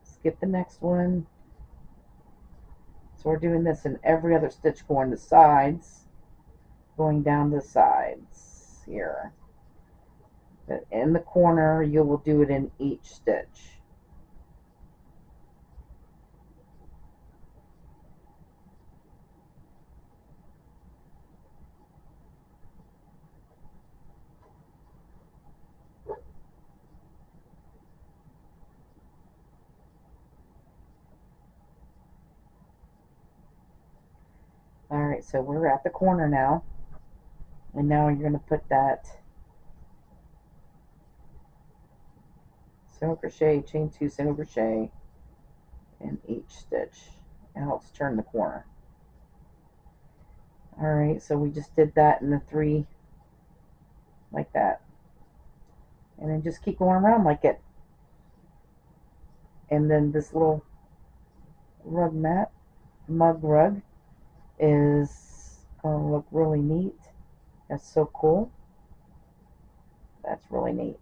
Skip the next one. So we're doing this in every other stitch going the sides, going down the sides here. But in the corner, you will do it in each stitch. Alright, so we're at the corner now. And now you're going to put that single crochet, chain 2, single crochet in each stitch. It helps turn the corner. Alright, so we just did that in the 3 like that. And then just keep going around like it. And then this little rug mat, mug rug, is going to look really neat. That's so cool. That's really neat.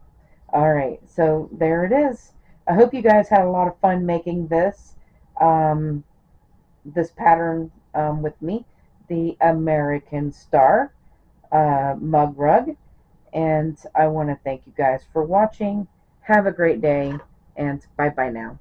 Alright, so there it is. I hope you guys had a lot of fun making this this pattern with me, the American Star mug rug. And I want to thank you guys for watching. Have a great day, and bye bye now.